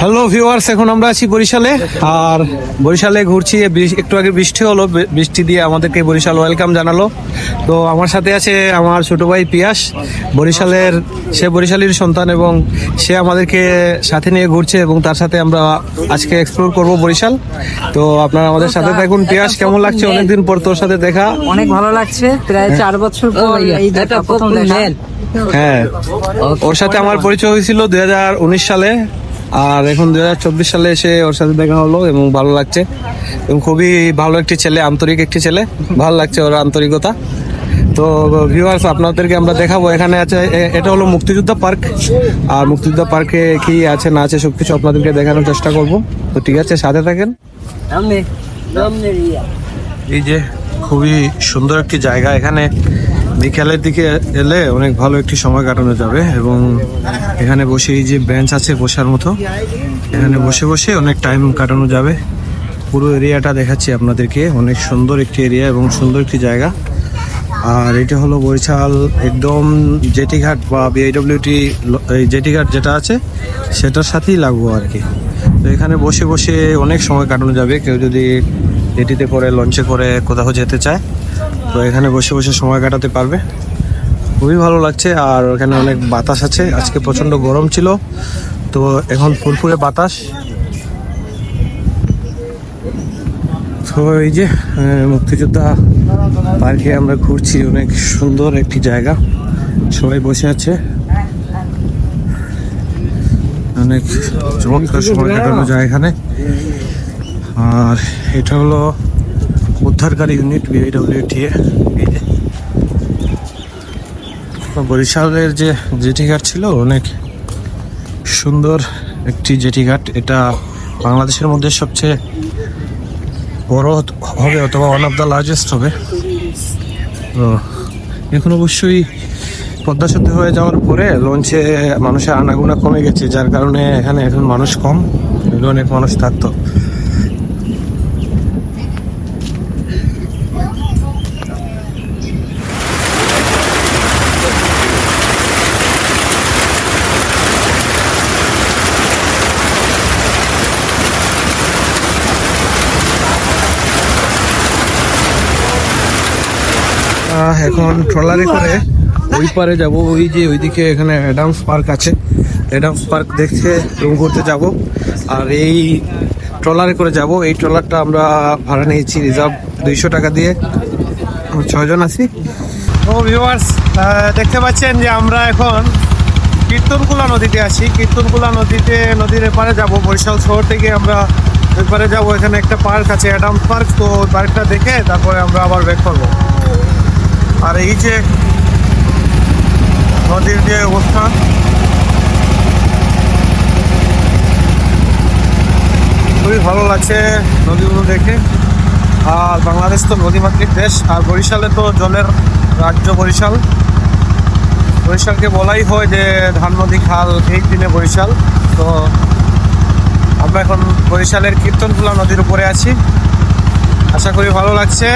Hello viewers, এখন আমরা আছি বরিশালে। আর বরিশালে ঘুরছি, একটু আগে বৃষ্টি হলো, বৃষ্টি দিয়ে আমাদেরকে বরিশাল ওয়েলকাম জানালো। তো আমার সাথে আছে আমার ছোট ভাই পিয়াস, বরিশালের, সে বরিশালীর সন্তান এবং সে আমাদেরকে সাথে নিয়ে ঘুরছে এবং তার সাথে আমরা আজকে এক্সপ্লোর করব বরিশাল। তো আপনারা আমাদের সাথে থাকুন। পিয়াস, কেমন লাগছে অনেকদিন পর তোর সাথে দেখা? অনেক ভালো লাগছে, প্রায় 4 বছর পর এই প্রথম দেখা। হ্যাঁ, ওর সাথে আমার পরিচয় হয়েছিল 2019 সালে, আর এখন 2024 সালে এসে ওর সাথে দেখা হলো এবং ভালো লাগছে। এবং খুবই ভালো একটি ছেলে, আন্তরিক একটি ছেলে, ভালো লাগছে ওর আন্তরিকতা। তো ভিউয়ার্স, আপনাদেরকে আমরা দেখাবো। এখানে আছে, এটা হলো মুক্তিযোদ্ধা পার্ক। আর মুক্তিযোদ্ধা পার্কে কি আছে না আছে সবকিছু আপনাদেরকে দেখানোর চেষ্টা করব। তো ঠিক আছে, সাথে থাকেন। এই যে খুবই সুন্দর একটি জায়গা, এখানে বিকালের দিকে এলে অনেক ভালো একটি সময় কাটানো যাবে। এবং এখানে বসে, এই যে বেঞ্চ আছে বসার মতো, এখানে বসে বসে অনেক টাইম কাটানো যাবে। পুরো এরিয়াটা দেখাচ্ছি আপনাদেরকে, অনেক সুন্দর একটি এরিয়া এবং সুন্দর একটি জায়গা। আর এটা হলো বরিশাল একদম জেটিঘাট বা বিআইডব্লিউটি জেটিঘাট যেটা আছে সেটার সাথেই লাগবো আর কি। তো এখানে বসে বসে অনেক সময় কাটানো যাবে। কেউ যদি জেটিতে করে, লঞ্চে করে কোথাও যেতে চায়, তো এখানে বসে বসে সময় কাটাতে পারবে। খুবই ভালো লাগছে। আর এখানে অনেক বাতাস আছে, আজকে প্রচণ্ড গরম ছিল, তো এখন ফুরফুরে বাতাস। তো এই যে মুক্তিযোদ্ধা পার্কে আমরা ঘুরছি, অনেক সুন্দর একটি জায়গা, সবাই বসে আছে, অনেক চমৎকার সময় কাটানো যায় এখানে। আর এটা হলো উদ্ধারকারী ইউনিট বিআইডব্লিউটিএ। বরিশালের যে জেটিঘাট ছিল অনেক সুন্দর একটি জেটিঘাট, এটা বাংলাদেশের মধ্যে সবচেয়ে বড় হবে অথবা ওয়ান অফ দ্য লার্জেস্ট হবে। তো এখন অবশ্যই পদ্মা সেতু হয়ে যাওয়ার পরে লঞ্চে মানুষের আনাগোনা কমে গেছে, যার কারণে এখানে এখন মানুষ কম, অনেক মানুষ থাকতো। এখন ট্রলারে করে ওই পারে যাব, ওই যে ওইদিকে এখানে অ্যাডামস পার্ক আছে, অ্যাডামস পার্ক দেখে রুম করতে যাব। আর এই ট্রলারে করে যাব। এই ট্রলারটা আমরা ভাড়া নিয়েছি রিজার্ভ 200 টাকা দিয়ে, 6 জন আছি। তো ভিউয়ার্স, দেখতে পাচ্ছেন যে আমরা এখন কীর্তনকুলা নদীতে আছি। কীর্তনকুলা নদীর এপারে যাব, বরিশাল শহর থেকে আমরা এপারে যাব। এখানে একটা পার্ক আছে, অ্যাডামস পার্ক, তো পার্কটা দেখে তারপরে আমরা আবার ব্যাক করবো। আর এই যে নদীর যে অবস্থা, খুবই ভালো লাগছে নদীগুলো দেখে। আর বাংলাদেশ তো নদীমাতৃক দেশ, আর বরিশালে তো জলের রাজ্য বরিশাল। বরিশালকে বলাই হয় যে ধান নদী খাল, এই দিনে বরিশাল। তো আমরা এখন বরিশালের কীর্তনকুলা নদীর উপরে আছি, আশা করি ভালো লাগছে।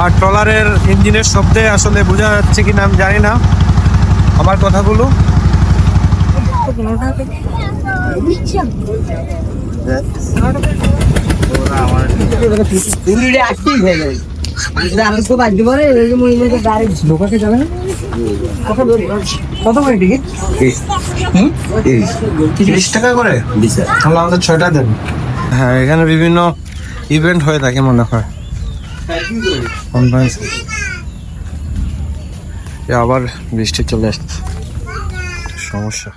আর ট্রলারের ইঞ্জিনের শব্দে আসলে বোঝা যাচ্ছে কিনা আমি জানি না আমার কথাগুলো। কত করে টিকিট? 30 টাকা করে। তাহলে আমাদের 6টা দেন। হ্যাঁ, এখানে বিভিন্ন ইভেন্ট হয়ে থাকে মনে হয়। আবার বৃষ্টি চলে আসছে, সমস্যা।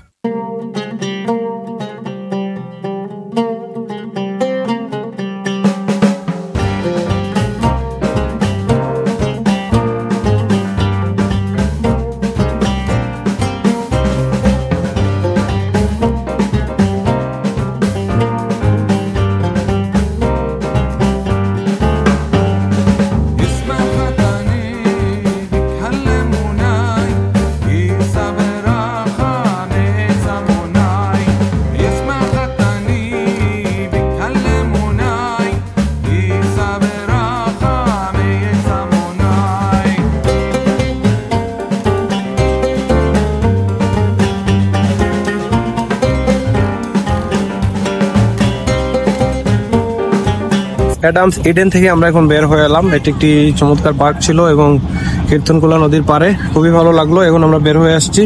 يسمع خطاني অ্যাডামস ইডেন থেকে আমরা এখন বের হয়ে এলাম। এটি একটি চমৎকার পার্ক ছিল এবং কীর্তনখোলা নদীর পাড়ে, খুবই ভালো লাগলো। এখন আমরা বের হয়ে আসছি,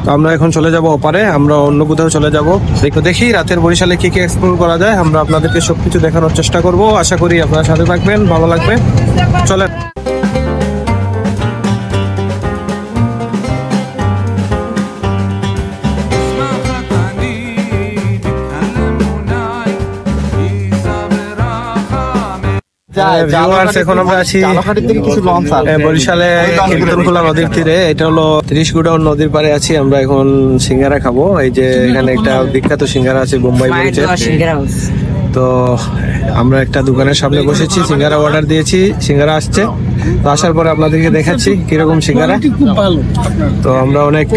তো আমরা এখন চলে যাব ওপারে, আমরা অন্য কোথাও চলে যাব। দেখি রাতের বরিশালে কি কি এক্সপ্লোর করা যায়, আমরা আপনাদেরকে সবকিছু দেখানোর চেষ্টা করব। আশা করি আপনারা সাথে থাকবেন, ভালো লাগবে। চলেন। এখন আমরা আছি বরিশালে কীর্তনখোলা নদীর তীরে। এটা হলো 30 গুডাউন নদীর পাড়ে আছি আমরা। এখন সিঙ্গারা খাবো। এই যে এখানে একটা বিখ্যাত সিঙ্গারা আছে বোম্বাই মরিচের। তো আমরা একটা দোকানের সামনে বসেছি, সিঙ্গারা অর্ডার দিয়েছি, সিঙ্গারা আসছে। তো আসার পরে আপনাদেরকে দেখাচ্ছি কিরকম সিঙ্গারা। তো আমরা অনেক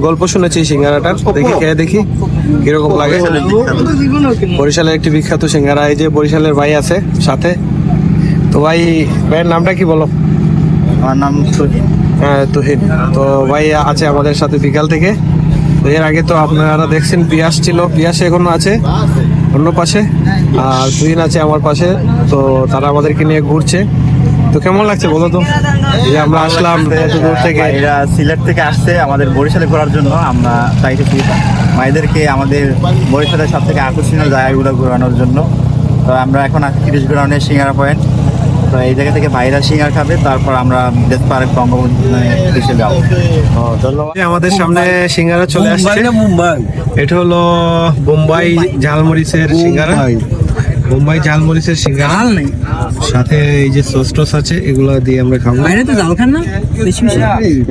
গল্প শুনেছি সিঙ্গারাটার, দেখি খেয়ে দেখি কিরকম লাগে। বরিশালের একটি বিখ্যাত সিঙ্গারা। এই যে বরিশালের ভাই আছে সাথে। তো ভাইয়ের নামটা কি বলো? আমার নাম তুহিন। হ্যাঁ, তুহিন। তো ভাই আছে আমাদের সাথে বিকাল থেকে। তো এর আগে তো আপনারা দেখছেন পিয়াস ছিল, পিয়াস এখনো আছে অন্য পাশে, আর তুহিন আছে আমার পাশে। তো তারা আমাদেরকে নিয়ে ঘুরছে। তো কেমন লাগছে বলো তো, যে আমরা আসলাম এত দূর থেকে? এরা সিলেট থেকে আসছে আমাদের বরিশালে ঘোরার জন্য। আমরা চাইতেছি মায়েদেরকে আমাদের বরিশালের সব থেকে আকর্ষণীয় জায়গাগুলো ঘোরানোর জন্য। তো আমরা এখন 30 গুডাউনের সিঙ্গারা পয়েন্ট। তো এই জায়গা থেকে ভাইরা সিঙ্গার খাবে, তারপর আমরা দেশ পার্ক বঙ্গবন্ধু দেশে যাবো। ধন্যবাদ। আমাদের সামনে সিঙ্গারা চলে আসছে। এটা হলো বোম্বাই ঝালমরিচের সিঙ্গারা, বোম্বাই ঝালমরিচের সিঙ্গারা। সাথে এই যে সস টস আছে, এগুলো দিয়ে আমরা খাবো।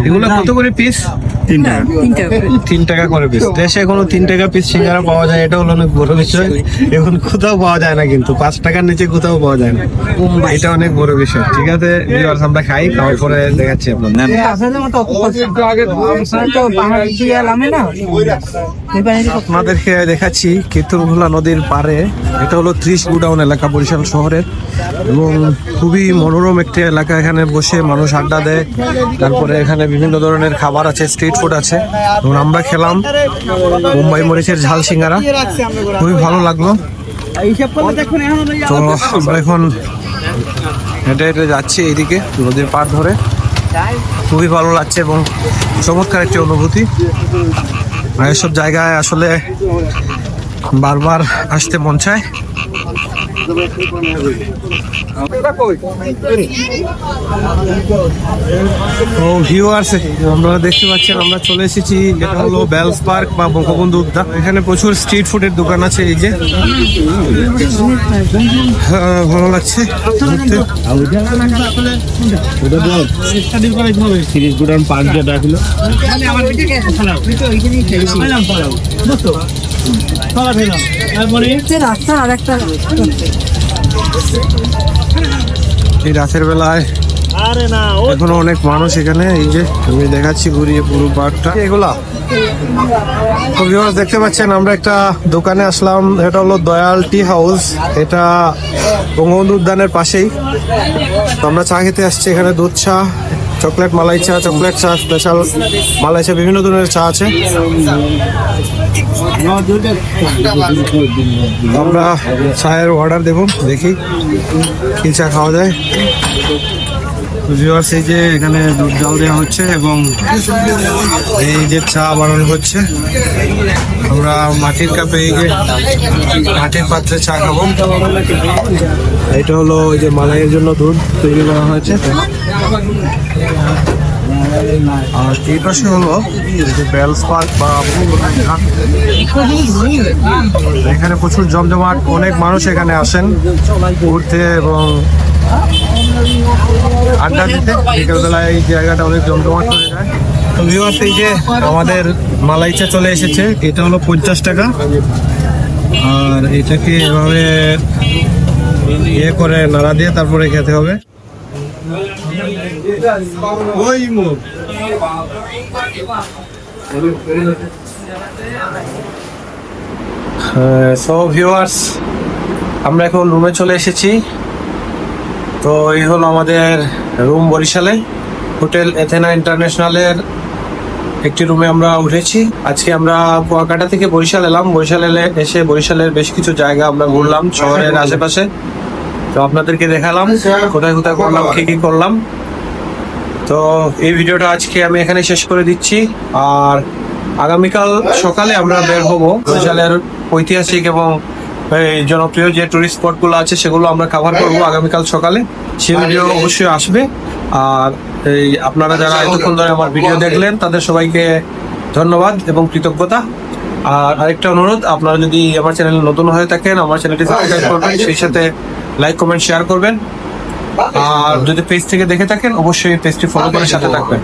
এগুলো কত করে পিস? 3 টাকা করে পিস। দেশে এখনো 3 টাকা পিস সিঙ্গারা পাওয়া যায়, এটা হলো অনেক বড় বিষয়। এখন কোথাও পাওয়া যায় না, কিন্তু 5 টাকার নিচে কোথাও পাওয়া যায় না। এটা অনেক বড় বিষয়। ঠিক আছে, আমরা খাই, খাওয়ার পরে দেখাচ্ছি আপনাদের। আপনাদেরকে দেখাচ্ছি কীর্তনখোলা নদীর পাড়ে। এটা হলো 30 গুডাউন এলাকা বরিশাল শহরের, এবং খুবই মনোরম একটি এলাকা। এখানে বসে মানুষ আড্ডা দেয়, তারপরে এখানে বিভিন্ন ধরনের খাবার আছে, স্ট্রিট ফুড আছে। এবং আমরা খেলাম বোম্বাই মরিচের ঝাল সিঙ্গারা, খুবই ভালো লাগলো। তো আমরা এখন হেঁটে হেঁটে যাচ্ছি এইদিকে নদীর পাড় ধরে, খুবই ভালো লাগছে এবং চমৎকার একটি অনুভূতি। আর এসব জায়গায় আসলে বারবার আসতে মন চায়। তো ভিউয়ার্স, আপনারা দেখতে পাচ্ছেন আমরা চলে এসেছি, যেটা হলো বেলস পার্ক বা বঙ্গবন্ধু উদ্যান। এখানে প্রচুর স্ট্রিট ফুডের দোকান আছে। এই যে ভালো লাগছে ঘুরতে। 30 গুডাউন পার্ক যেটা ছিল, এই রাতের বেলায় এখনো অনেক মানুষ এখানে। এই যে আমি দেখাচ্ছি ঘুরিয়ে পুরো পার্কটা। এগুলা তো ভিউয়ার্স দেখতে পাচ্ছেন, আমরা একটা দোকানে আসলাম। এটা হলো দয়াল টি হাউস, এটা বঙ্গবন্ধু উদ্যানের পাশেই। তো আমরা চা খেতে আসছি। এখানে দুধ চা, চকলেট মালাই চা, চকলেট চা, স্পেশাল মালাই চা, বিভিন্ন ধরনের চা আছে। আমরা চায়ের অর্ডার দেবো, দেখি কি চা খাওয়া যায়। ভিউয়ার্স, এই যে এখানে দুধ জাল দেওয়া হচ্ছে এবং এই যে চা বানানো হচ্ছে। আমরা মাটির কাপে, এই যে মাটির পাত্রে চা খাবো। এটা হলো ওই যে মালাইয়ের জন্য দুধ তৈরি করা হয়েছে। আর এই পাশে হলো বেলস পার্ক বা এখানে প্রচুর জমজমাট, অনেক মানুষ এখানে আসেন ঘুরতে এবং আড্ডা দিতে। বিকেলবেলায় এই জায়গাটা অনেক জমজমাট হয়ে যায়। তো ভিউয়ার্স, এই যে আমাদের মালাই চা চলে এসেছে। এটা হলো 50 টাকা। আর এটাকে এভাবে ইয়ে করে নাড়া দিয়ে তারপরে খেতে হবে। সো ভিউয়ার্স, আমরা এখন রুমে চলে এসেছি। তো এই হলো আমাদের রুম বরিশালে, হোটেল এথেনা ইন্টারন্যাশনালের একটি রুমে আমরা উঠেছি। আজকে আমরা কুয়াকাটা থেকে বরিশাল এলাম। বরিশাল এসে বরিশালের বেশ কিছু জায়গা আমরা ঘুরলাম শহরের আশেপাশে। তো আপনাদেরকে দেখালাম কোথায় কোথায় করলাম, কি করলাম। তো এই ভিডিওটা আজকে আমি এখানে শেষ করে দিচ্ছি। আর আগামীকাল সকালে আমরা বের হব বরিশালের ঐতিহাসিক এবং এই জনপ্রিয় যে টুরিস্ট স্পটগুলো আছে সেগুলো আমরা কভার করব আগামীকাল সকালে। সেই ভিডিও অবশ্যই আসবে। আর এই আপনারা যারা এতক্ষণ ধরে আমার ভিডিও দেখলেন তাদের সবাইকে ধন্যবাদ এবং কৃতজ্ঞতা। আর আরেকটা অনুরোধ, আপনারা যদি আমার চ্যানেলে নতুন হয়ে থাকেন আমার চ্যানেলটি সাবস্ক্রাইব করবেন, সেই সাথে লাইক কমেন্ট শেয়ার করবেন। আর যদি পেজ থেকে দেখে থাকেন অবশ্যই পেজটি ফলো করে সাথে থাকবেন।